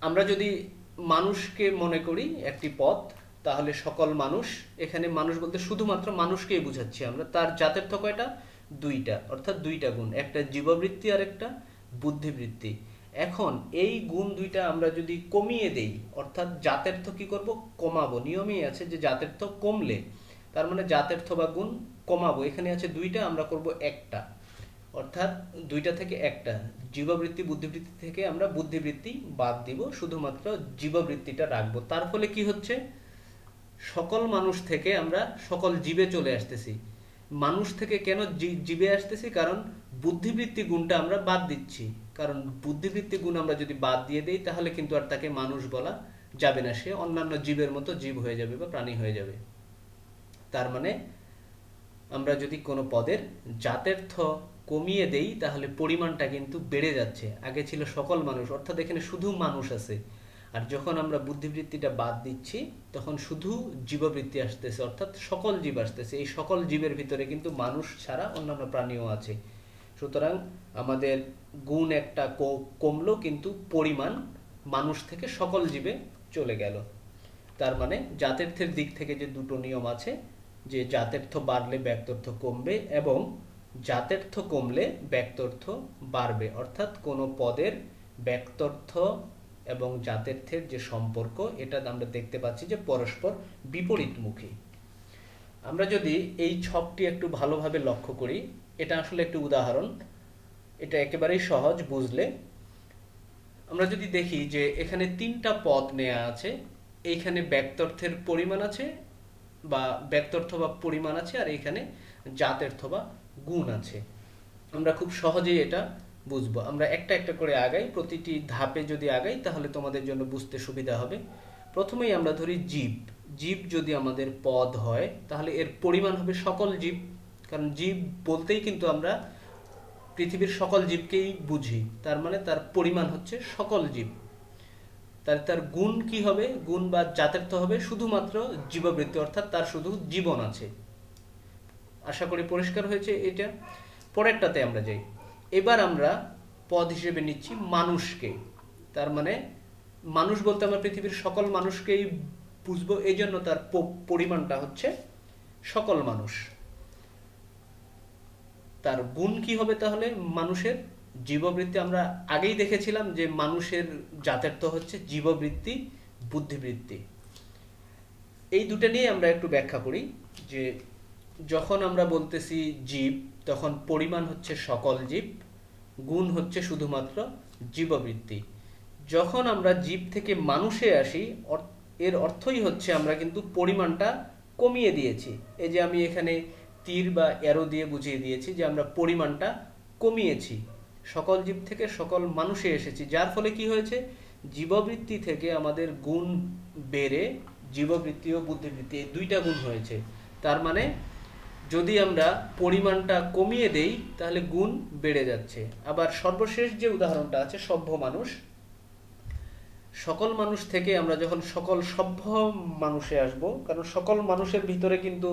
আমরা যদি মানুষকে মনে করি একটি পদ, তাহলে সকল মানুষ, এখানে মানুষ বলতে শুধুমাত্র মানুষকেই বুঝাচ্ছি আমরা। তার জাতের্থ কয়টা? দুইটা, অর্থাৎ দুইটা গুণ, একটা জীববৃত্তি আর একটা বুদ্ধিবৃত্তি। এখন এই গুণ দুইটা আমরা যদি কমিয়ে দেই, অর্থাৎ জাতের্থ কি করব? কমাবো। নিয়মই আছে যে জাতের্থ কমলে, তার মানে জাতের্থ বা গুণ কমাবো। এখানে আছে দুইটা, আমরা করব একটা, অর্থাৎ দুইটা থেকে একটা। জীববৃত্তি বুদ্ধিবৃত্তি থেকে আমরা বুদ্ধিবৃত্তি বাদ দিব, শুধুমাত্র জীববৃত্তিটা রাখবো। তার ফলে কি হচ্ছে, সকল মানুষ থেকে আমরা সকল জীবে চলে আসতেছি। মানুষ থেকে কেন জীবে আসতেছি? কারণ বুদ্ধিবৃত্তি গুণটা আমরা বাদ দিচ্ছি। কারণ বুদ্ধিবৃত্তি গুণ আমরা যদি বাদ দিয়ে দেই, তাহলে কিন্তু আর তাকে মানুষ বলা যাবে না, সে অন্যান্য জীবের মতো জীব হয়ে যাবে বা প্রাণী হয়ে যাবে। তার মানে আমরা যদি কোনো পদের জাতের্থ কমিয়ে দেই, তাহলে পরিমাণটা কিন্তু বেড়ে যাচ্ছে। আগে ছিল সকল মানুষ, অর্থাৎ এখানে শুধু মানুষ আছে। আর যখন আমরা বুদ্ধিবৃত্তিটা বাদ দিচ্ছি, তখন শুধু জীববৃত্তি আসতেছে, অর্থাৎ সকল জীব আসতেছে। এই সকল জীবের ভিতরে কিন্তু মানুষ ছাড়া অন্যান্য প্রাণীও আছে। সুতরাং আমাদের গুণ একটা কমলো, কিন্তু পরিমাণ মানুষ থেকে সকল জীবে চলে গেল। তার মানে জাতের্থের দিক থেকে যে দুটো নিয়ম আছে, যে জাতের্থ বাড়লে ব্যক্তর্থ কমবে এবং জাতের্থ কমলে ব্যক্তর্থ বাড়বে, অর্থাৎ কোনো পদের ব্যক্তর্থ এবং জাতের্থের যে সম্পর্ক, এটা আমরা দেখতে পাচ্ছি যে পরস্পর বিপরীতমুখী। আমরা যদি এই ছকটি একটু ভালোভাবে লক্ষ্য করি, এটা আসলে একটি উদাহরণ, এটা একেবারেই সহজ বুঝলে। আমরা যদি দেখি যে এখানে তিনটা পদ নেওয়া আছে, এইখানে ব্যক্তর্থের পরিমাণ আছে বা ব্যক্তর্থ বা পরিমাণ আছে, আর এইখানে জাতের্থ বা গুণ আছে। আমরা খুব সহজেই এটা বুঝবো। আমরা একটা একটা করে আগাই, প্রতিটি ধাপে যদি আগাই তাহলে তোমাদের জন্য বুঝতে সুবিধা হবে। প্রথমেই আমরা ধরি জীব। জীব যদি আমাদের পদ হয়, তাহলে এর পরিমাণ হবে সকল জীব, কারণ জীব বলতেই কিন্তু আমরা পৃথিবীর সকল জীবকেই বুঝি। তার মানে তার পরিমাণ হচ্ছে সকল জীব। তাহলে তার গুণ কি হবে? গুণ বা জাতের্থ হবে শুধুমাত্র জীববৃত্তি, অর্থাৎ তার শুধু জীবন আছে। আশা করি পরিষ্কার হয়েছে এটা। পরেরটাতে আমরা যাই। এবার আমরা পদ হিসেবে নিচ্ছি মানুষকে। তার মানে মানুষ বলতে আমরা পৃথিবীর সকল মানুষকেই বুঝবো, এই জন্য তার পরিমাণটা হচ্ছে সকল মানুষ। তার গুণ কি হবে তাহলে? মানুষের জীববৃত্তি। আমরা আগেই দেখেছিলাম যে মানুষের জাতের্থ হচ্ছে জীববৃত্তি, বুদ্ধিবৃত্তি। এই দুটো নিয়ে আমরা একটু ব্যাখ্যা করি যে যখন আমরা বলতেছি জীব, তখন পরিমাণ হচ্ছে সকল জীব, গুণ হচ্ছে শুধুমাত্র জীববৃত্তি। যখন আমরা জীব থেকে মানুষে আসি, এর অর্থই হচ্ছে আমরা কিন্তু পরিমাণটা কমিয়ে দিয়েছি। এই যে আমি এখানে তীর বা অ্যারো দিয়ে বুঝিয়ে দিয়েছি যে আমরা পরিমাণটা কমিয়েছি, সকল জীব থেকে সকল মানুষে এসেছি। যার ফলে কি হয়েছে, জীববৃত্তি থেকে আমাদের গুণ বেড়ে জীববৃত্তি ও বুদ্ধিবৃত্তি এই দুইটা গুণ হয়েছে। তার মানে যদি আমরা পরিমাণটা কমিয়ে দেই, তাহলে গুণ বেড়ে যাচ্ছে। আবার সর্বশেষ যে উদাহরণটা আছে, সভ্য মানুষ। সকল মানুষ থেকে আমরা যখন সকল সভ্য মানুষে আসব, কারণ সকল মানুষের ভিতরে কিন্তু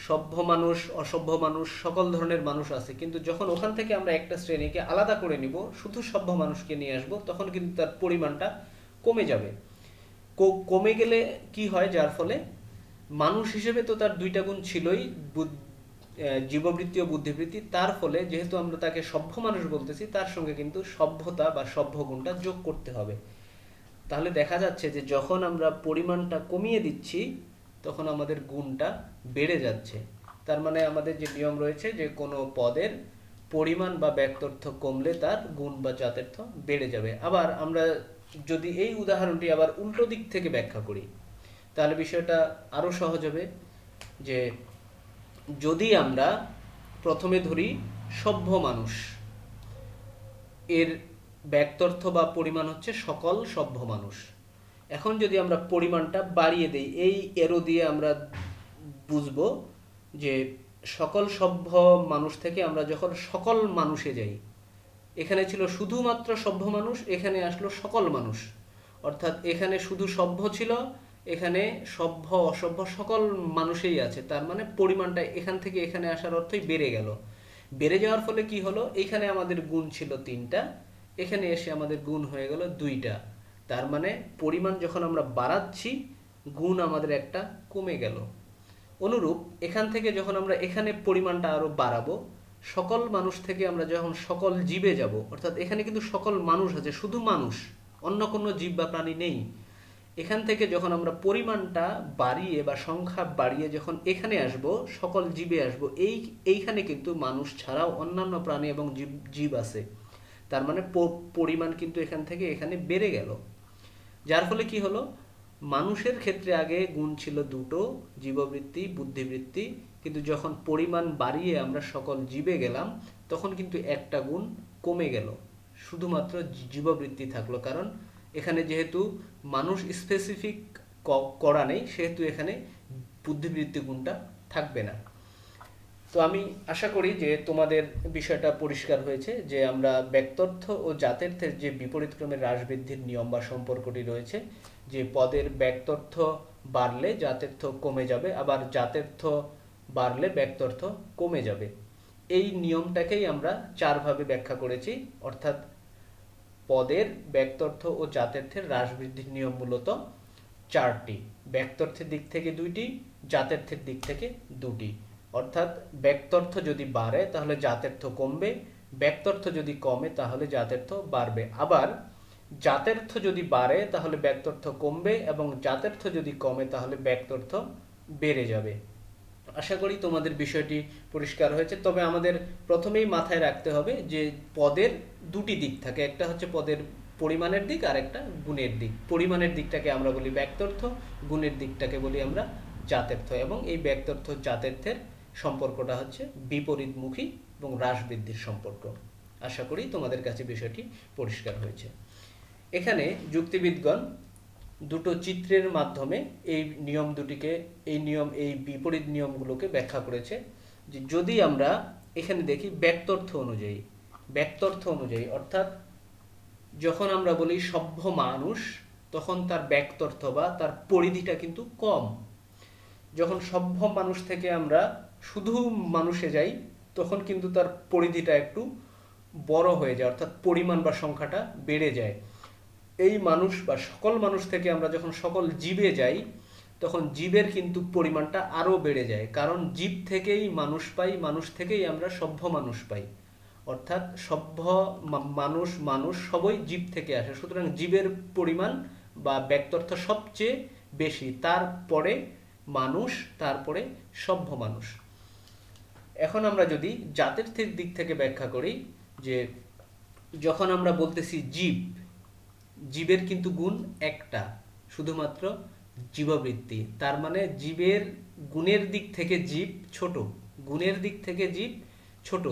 সভ্য মানুষ, অসভ্য মানুষ, সকল ধরনের মানুষ আছে, কিন্তু যখন ওখান থেকে আমরা একটা শ্রেণীকে আলাদা করে নিব, শুধু সভ্য মানুষকে নিয়ে আসব, তখন কিন্তু তার পরিমাণটা কমে যাবে। কমে গেলে কি হয়, যার ফলে মানুষ হিসেবে তো তার দুইটা গুণ ছিলই, জীববৃত্তি ও বুদ্ধিবৃত্তি, তার ফলে যেহেতু আমরা তাকে সভ্য মানুষ বলতেছি, তার সঙ্গে কিন্তু সভ্যতা বা সভ্য গুণটা যোগ করতে হবে। তাহলে দেখা যাচ্ছে যে যখন আমরা পরিমাণটা কমিয়ে দিচ্ছি, তখন আমাদের গুণটা বেড়ে যাচ্ছে। তার মানে আমাদের যে নিয়ম রয়েছে যে কোনো পদের পরিমাণ বা ব্যক্তর্থ কমলে তার গুণ বা জাত্যর্থ বেড়ে যাবে। আবার আমরা যদি এই উদাহরণটি আবার উল্টো দিক থেকে ব্যাখ্যা করি, তাহলে বিষয়টা আরো সহজ হবে। যে যদি আমরা প্রথমে ধরি সভ্য মানুষ, এর ব্যক্তর্থ বা পরিমাণ হচ্ছে সকল সভ্য মানুষ। এখন যদি আমরা পরিমাণটা বাড়িয়ে দেই, এই এরো দিয়ে আমরা বুঝবো যে সকল সভ্য মানুষ থেকে আমরা যখন সকল মানুষে যাই, এখানে ছিল শুধুমাত্র সভ্য মানুষ, এখানে আসলো সকল মানুষ, অর্থাৎ এখানে শুধু সভ্য ছিল, এখানে সভ্য অসভ্য সকল মানুষই আছে। তার মানে পরিমাণটা এখান থেকে এখানে আসার অর্থই বেড়ে গেল। বেড়ে যাওয়ার ফলে কি হলো, এখানে আমাদের গুণ ছিল 3টা, এখানে এসে আমাদের গুণ হয়ে গেল 2টা। তার মানে পরিমাণ যখন আমরা বাড়াচ্ছি, গুণ আমাদের একটা কমে গেল। অনুরূপ এখান থেকে যখন আমরা এখানে পরিমাণটা আরো বাড়াবো, সকল মানুষ থেকে আমরা যখন সকল জীবে যাব, অর্থাৎ এখানে কিন্তু সকল মানুষ আছে, শুধু মানুষ, অন্য কোনো জীব বা প্রাণী নেই। এখান থেকে যখন আমরা পরিমাণটা বাড়িয়ে বা সংখ্যা বাড়িয়ে যখন এখানে আসব, সকল জীবে আসব, এইখানে কিন্তু মানুষ ছাড়াও অন্যান্য প্রাণী এবং জীব আছে। তার মানে পরিমাণ কিন্তু এখান থেকে এখানে বেড়ে গেল। যার ফলে কি হলো, মানুষের ক্ষেত্রে আগে গুণ ছিল 2টো, জীববৃত্তি, বুদ্ধিবৃত্তি, কিন্তু যখন পরিমাণ বাড়িয়ে আমরা সকল জীবে গেলাম, তখন কিন্তু একটা গুণ কমে গেল, শুধুমাত্র জীববৃত্তি থাকলো। কারণ এখানে যেহেতু মানুষ স্পেসিফিক করা নেই, সেহেতু এখানে বুদ্ধিবৃত্তি গুণটা থাকবে না। তো আমি আশা করি যে তোমাদের বিষয়টা পরিষ্কার হয়েছে, যে আমরা ব্যক্তর্থ ও জাত্যর্থের যে বিপরীতক্রমে হ্রাস বৃদ্ধির নিয়ম বা সম্পর্কটি রয়েছে, যে পদের ব্যক্তর্থ বাড়লে জাত্যর্থ কমে যাবে, আবার জাত্যর্থ বাড়লে ব্যক্তর্থ কমে যাবে। এই নিয়মটাকেই আমরা 4 ভাবে ব্যাখ্যা করেছি, অর্থাৎ পদের ব্যক্তর্থ ও জাত্যর্থের হ্রাস বৃদ্ধির নিয়ম মূলত 4টি। ব্যক্তর্থের দিক থেকে 2টি, জাত্যর্থের দিক থেকে 2টি। অর্থাৎ ব্যক্তর্থ যদি বাড়ে তাহলে জাত্যর্থ কমবে, ব্যক্তর্থ যদি কমে তাহলে জাত্যর্থ বাড়বে। আবার জাত্যর্থ যদি বাড়ে তাহলে ব্যক্তর্থ কমবে, এবং জাত্যর্থ যদি কমে তাহলে ব্যক্তর্থ বেড়ে যাবে। আশা করি তোমাদের বিষয়টি পরিষ্কার হয়েছে। তবে আমাদের প্রথমেই মাথায় রাখতে হবে যে পদের 2টি দিক থাকে, একটা হচ্ছে পদের পরিমাণের দিক আর একটা গুণের দিক। পরিমাণের দিকটাকে আমরা বলি ব্যক্তর্থ, গুণের দিকটাকে বলি আমরা জাত্যর্থ, এবং এই ব্যক্তর্থ জাত্যর্থের সম্পর্কটা হচ্ছে বিপরীতমুখী এবং হ্রাস বৃদ্ধির সম্পর্ক। আশা করি তোমাদের কাছে বিষয়টি পরিষ্কার হয়েছে। এখানে যুক্তিবিদগণ 2টো চিত্রের মাধ্যমে এই নিয়ম দুটিকে, এই বিপরীত নিয়মগুলোকে ব্যাখ্যা করেছে। যে যদি আমরা এখানে দেখি ব্যক্তর্থ অনুযায়ী, অর্থাৎ যখন আমরা বলি সভ্য মানুষ, তখন তার ব্যক্তর্থ বা তার পরিধিটা কিন্তু কম। যখন সভ্য মানুষ থেকে আমরা শুধু মানুষে যাই, তখন কিন্তু তার পরিধিটা একটু বড় হয়ে যায়, অর্থাৎ পরিমাণ বা সংখ্যাটা বেড়ে যায়। এই মানুষ বা সকল মানুষ থেকে আমরা যখন সকল জীবে যাই, তখন জীবের কিন্তু পরিমাণটা আরো বেড়ে যায়, কারণ জীব থেকেই মানুষ পাই, মানুষ থেকেই আমরা সভ্য মানুষ পাই, অর্থাৎ সভ্য মানুষ সবই জীব থেকে আসে। সুতরাং জীবের পরিমাণ বা ব্যক্তর্থ সবচেয়ে বেশি, তারপরে মানুষ, তারপরে সভ্য মানুষ। এখন আমরা যদি জাত্যর্থের দিক থেকে ব্যাখ্যা করি, যে যখন আমরা বলতেছি জীবের কিন্তু গুণ একটা, শুধুমাত্র জীববৃত্তি। তার মানে জীবের গুণের দিক থেকে জীব ছোট, গুণের দিক থেকে জীব ছোট।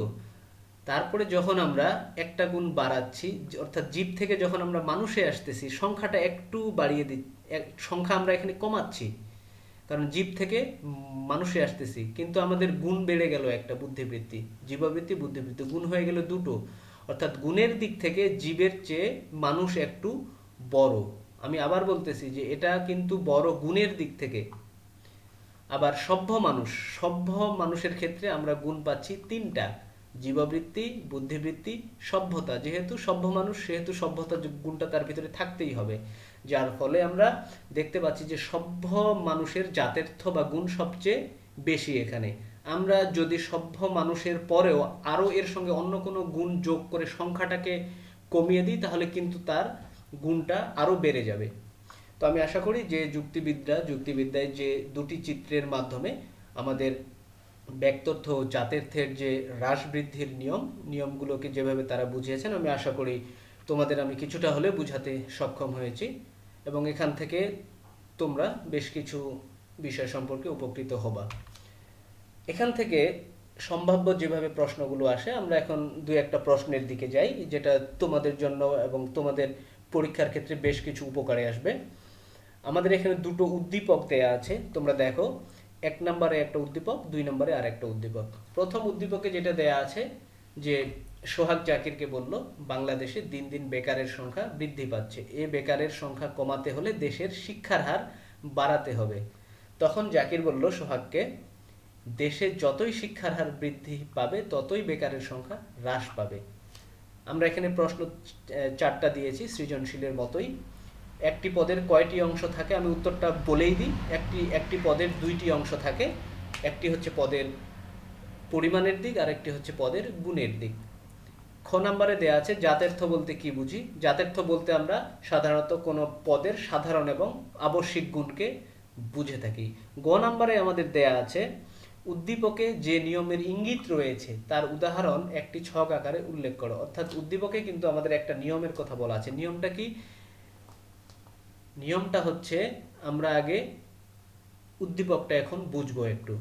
তারপরে যখন আমরা একটা গুণ বাড়াচ্ছি, অর্থাৎ জীব থেকে যখন আমরা মানুষে আসতেছি, সংখ্যাটা একটু বাড়িয়ে সংখ্যা আমরা এখানে কমাচ্ছি, কারণ জীব থেকে মানুষে আসতেছি, কিন্তু আমাদের গুণ বেড়ে গেল একটা, বুদ্ধিবৃত্তি, জীববৃত্তি, বুদ্ধিবৃত্তি, গুণ হয়ে গেল 2টো। অর্থাৎ গুণের দিক থেকে জীবের চেয়ে মানুষ একটু বড়। আমি আবার বলতেছি যে এটা কিন্তু বড় গুণের দিক থেকে। আবার সভ্য মানুষের ক্ষেত্রে আমরা গুণ পাচ্ছি তিনটা: জীববৃত্তি, বুদ্ধিবৃত্তি, সভ্যতা। যেহেতু সভ্য মানুষ সেহেতু সভ্যতা গুণটা তার ভিতরে থাকতেই হবে, যার ফলে আমরা দেখতে পাচ্ছি যে সভ্য মানুষের জাতের্থ বা গুণ সবচেয়ে বেশি এখানে। আমরা যদি সভ্য মানুষের পরেও আরও এর সঙ্গে অন্য কোনো গুণ যোগ করে সংখ্যাটাকে কমিয়ে দিই তাহলে কিন্তু তার গুণটা আরও বেড়ে যাবে। তো আমি আশা করি যে যুক্তিবিদ্যায় যে দুটি চিত্রের মাধ্যমে আমাদের ব্যক্তর্থ ও জাতের্থের যে হ্রাস বৃদ্ধির নিয়মগুলোকে যেভাবে তারা বুঝিয়েছেন, আমি আশা করি তোমাদের আমি কিছুটা হলে বুঝাতে সক্ষম হয়েছি এবং এখান থেকে তোমরা বেশ কিছু বিষয় সম্পর্কে উপকৃত হবা। এখান থেকে সম্ভাব্য যেভাবে প্রশ্নগুলো আসে, আমরা এখন দু একটা প্রশ্নের দিকে যাই যেটা তোমাদের জন্য এবং তোমাদের পরীক্ষার ক্ষেত্রে বেশ কিছু উপকারে আসবে। আমাদের এখানে দুটো উদ্দীপক দেয়া আছে, তোমরা দেখো। 1 নম্বরে একটা উদ্দীপক, 2 নম্বরে আর একটা উদ্দীপক। প্রথম উদ্দীপকে যেটা দেয়া আছে যে সোহাগ জাকিরকে বলল বাংলাদেশে দিন দিন বেকারের সংখ্যা বৃদ্ধি পাচ্ছে, এ বেকারের সংখ্যা কমাতে হলে দেশের শিক্ষার হার বাড়াতে হবে। তখন জাকির বলল সোহাগকে, দেশে যতই শিক্ষার হার বৃদ্ধি পাবে ততই বেকারের সংখ্যা হ্রাস পাবে। আমরা এখানে প্রশ্ন 4টা দিয়েছি সৃজনশীলের মতোই। একটি পদের কয়টি অংশ থাকে, আমি উত্তরটা বলেই দিই। একটি পদের 2টি অংশ থাকে, একটি হচ্ছে পদের পরিমাণের দিক আর একটি হচ্ছে পদের গুণের দিক। খ নম্বরে দেয়া আছে জাতের্থ বলতে কি বুঝি। জাতের্থ বলতে আমরা সাধারণত কোনো পদের সাধারণ এবং আবশ্যিক গুণকে বুঝে থাকি। গ নম্বরে আমাদের দেয়া আছে উদ্দীপকে যে নিয়মের ইঙ্গিত রয়েছে তার উদাহরণ একটি ছক আকারে উল্লেখ করো। অর্থাৎ উদ্দীপকে কিন্তু আমাদের একটা নিয়মের কথা বলা আছে। নিয়মটা কি? নিয়মটা হচ্ছে, আমরা আগে উদ্দীপকটা এখন বুঝবো একটু,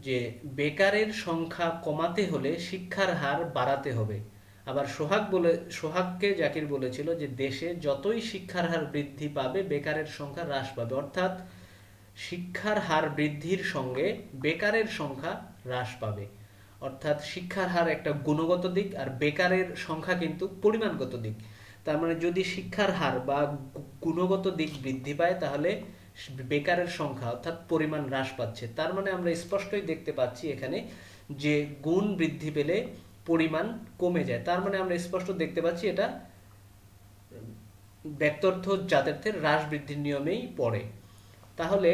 যে বেকারের সংখ্যা কমাতে হলে শিক্ষার হার বাড়াতে হবে। আবার সোহাগকে জাকির বলেছিল যে দেশে যতই শিক্ষার হার বৃদ্ধি পাবে বেকারের সংখ্যা হ্রাস পাবে। অর্থাৎ শিক্ষার হার বৃদ্ধির সঙ্গে বেকারের সংখ্যা হ্রাস পাবে। অর্থাৎ শিক্ষার হার একটা গুণগত দিক আর বেকারের সংখ্যা কিন্তু পরিমাণগত দিক। তার মানে যদি শিক্ষার হার বা গুণগত দিক বৃদ্ধি পায় তাহলে বেকারের সংখ্যা অর্থাৎ পরিমাণ হ্রাস পাচ্ছে। তার মানে আমরা স্পষ্টই দেখতে পাচ্ছি এখানে যে গুণ বৃদ্ধি পেলে পরিমাণ কমে যায়। তার মানে আমরা স্পষ্ট দেখতে পাচ্ছি এটা ব্যক্তর্থ জাতের্থের হ্রাস বৃদ্ধির নিয়মেই পড়ে। তাহলে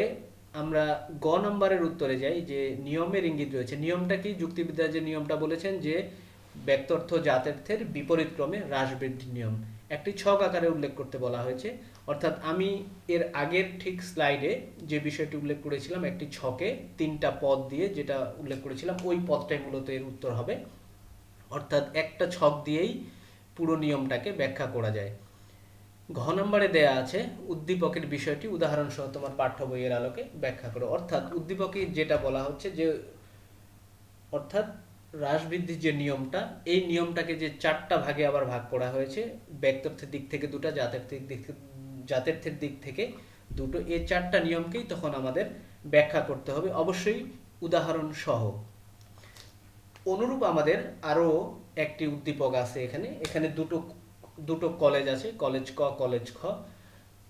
আমরা গ নম্বরের উত্তরে যাই, যে নিয়মের ইঙ্গিত রয়েছে। নিয়মটা কি? যুক্তিবিদ্যা যে নিয়মটা বলেছেন যে ব্যক্তর্থ জাতের্থের বিপরীত ক্রমে হ্রাস বৃদ্ধির নিয়ম একটি ছক আকারে উল্লেখ করতে বলা হয়েছে। অর্থাৎ আমি এর আগের ঠিক স্লাইডে যে বিষয়টি উল্লেখ করেছিলাম, একটি ছকে 3টা পদ দিয়ে যেটা উল্লেখ করেছিলাম, ওই পদটাই মূলত এর উত্তর হবে। অর্থাৎ একটা ছক দিয়েই পুরো নিয়মটাকে ব্যাখ্যা করা যায়। ঘ নম্বরে দেয়া আছে উদ্দীপকের বিষয়টি উদাহরণ সহ তোমার পাঠ্য বইয়ের আলোকে ব্যাখ্যা করো। অর্থাৎ উদ্দীপকে যেটা বলা হচ্ছে যে অর্থাৎ হ্রাস বৃদ্ধির যে নিয়মটা, এই নিয়মটাকে যে 4টা ভাগে আবার ভাগ করা হয়েছে, ব্যক্তর্থের দিক থেকে 2টা, জাতের্থের দিক থেকে 2টো, এই 4টা নিয়মকেই তখন আমাদের ব্যাখ্যা করতে হবে, অবশ্যই উদাহরণ সহ। অনুরূপ আমাদের আরো একটি উদ্দীপক আছে এখানে। এখানে দুটো কলেজ আছে, কলেজ ক, কলেজ খ।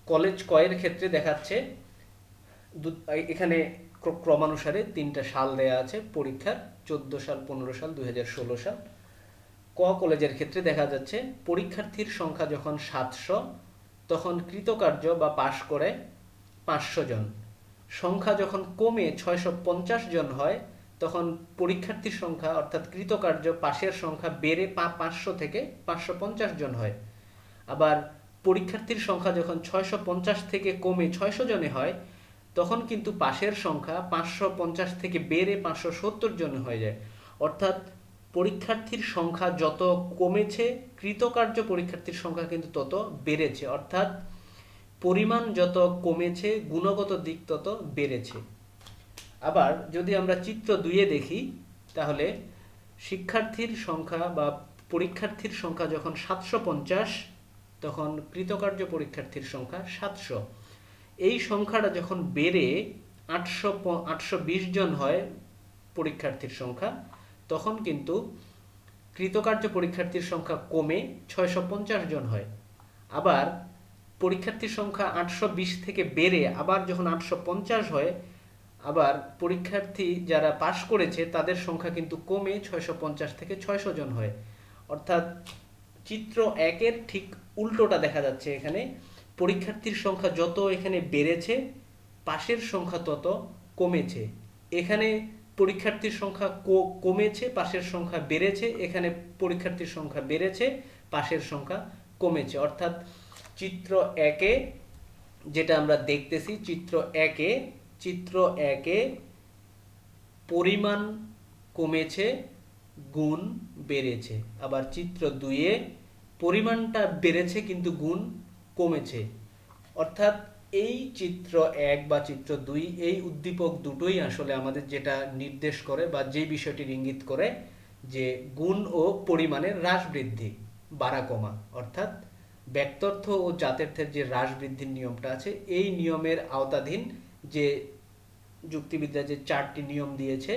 কলেজ ক এর ক্ষেত্রে দেখাচ্ছে এখানে ক্রমানুসারে 3টা সাল দেয়া আছে পরীক্ষার, 14 সাল, 15 সাল, 2016 সাল। ক কলেজের ক্ষেত্রে দেখা যাচ্ছে পরীক্ষার্থীর সংখ্যা যখন 700 তখন কৃতকার্য বা পাশ করে 500 জন। সংখ্যা যখন কমে 650 জন হয় তখন পরীক্ষার্থীর সংখ্যা অর্থাৎ কৃতকার্য পাশের সংখ্যা বেড়ে 500 থেকে 550 জন হয়। আবার পরীক্ষার্থীর সংখ্যা যখন 650 থেকে কমে 600 জনে হয় তখন কিন্তু পাশের সংখ্যা 550 থেকে বেড়ে 570 জন হয়ে যায়। অর্থাৎ পরীক্ষার্থীর সংখ্যা যত কমেছে কৃতকার্য পরীক্ষার্থীর সংখ্যা কিন্তু তত বেড়েছে। অর্থাৎ পরিমাণ যত কমেছে গুণগত দিক তত বেড়েছে। আবার যদি আমরা চিত্র 2-এ দেখি তাহলে শিক্ষার্থীর সংখ্যা বা পরীক্ষার্থীর সংখ্যা যখন 750 তখন কৃতকার্য পরীক্ষার্থীর সংখ্যা 700। এই সংখ্যাটা যখন বেড়ে 820 জন হয় পরীক্ষার্থীর সংখ্যা, তখন কিন্তু কৃতকার্য পরীক্ষার্থীর সংখ্যা কমে 650 জন হয়। আবার পরীক্ষার্থীর সংখ্যা 820 থেকে বেড়ে আবার যখন 850 হয়, আবার পরীক্ষার্থী যারা পাশ করেছে তাদের সংখ্যা কিন্তু কমে 650 থেকে 600 জন হয়। অর্থাৎ চিত্র 1-এর ঠিক উল্টোটা দেখা যাচ্ছে এখানে। পরীক্ষার্থীর সংখ্যা যত এখানে বেড়েছে, পাশের সংখ্যা তত কমেছে। এখানে পরীক্ষার্থীর সংখ্যা কমেছে, পাশের সংখ্যা বেড়েছে। এখানে পরীক্ষার্থীর সংখ্যা বেড়েছে, পাশের সংখ্যা কমেছে। অর্থাৎ চিত্র 1-এ যেটা আমরা দেখতেছি, চিত্র একে পরিমাণ কমেছে, গুণ বেড়েছে। আবার চিত্র 2-এ পরিমাণটা বেড়েছে কিন্তু গুণ কমেছে। অর্থাৎ এই চিত্র 1 বা চিত্র 2, এই উদ্দীপক দুটোই আসলে আমাদের যেটা নির্দেশ করে বা যে বিষয়টির ইঙ্গিত করে যে গুণ ও পরিমাণের হ্রাস বৃদ্ধি, বাড়া কমা। অর্থাৎ ব্যক্তর্থ ও জাত্যর্থের যে হ্রাস বৃদ্ধির নিয়মটা আছে, এই নিয়মের আওতাধীন যে যুক্তিবিদ্যা যে 4টি নিয়ম দিয়েছে,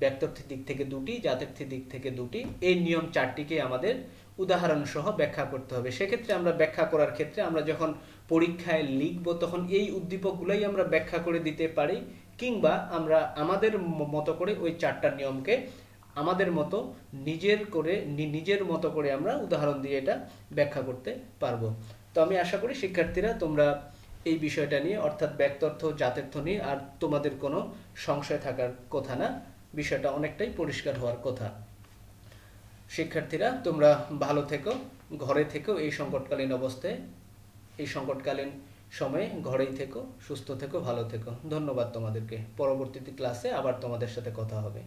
ব্যক্তর্থের দিক থেকে 2টি, জাত্যর্থের দিক থেকে 2টি, এই নিয়ম 4টিকে আমাদের উদাহরণ সহ ব্যাখ্যা করতে হবে। সেক্ষেত্রে আমরা ব্যাখ্যা করার ক্ষেত্রে আমরা যখন পরীক্ষায় লিখব তখন এই উদ্দীপকগুলোই আমরা ব্যাখ্যা করে দিতে পারি, কিংবা আমরা আমাদের মতো করে ওই 4টা নিয়মকে আমাদের মতো নিজের মতো করে আমরা উদাহরণ দিয়ে এটা ব্যাখ্যা করতে পারবো। তো আমি আশা করি শিক্ষার্থীরা তোমরা এই বিষয়টা নিয়ে, অর্থাৎ ব্যক্তর্থ জাত্যর্থ নিয়ে আর তোমাদের কোনো সংশয় থাকার কথা না, বিষয়টা অনেকটাই পরিষ্কার হওয়ার কথা। শিক্ষার্থীরা তোমরা ভালো থেকো, ঘরে থেকো। এই সংকটকালীন সময়ে ঘরেই থেকো, সুস্থ থেকো, ভালো থেকো। ধন্যবাদ তোমাদেরকে। পরবর্তীতে ক্লাসে আবার তোমাদের সাথে কথা হবে।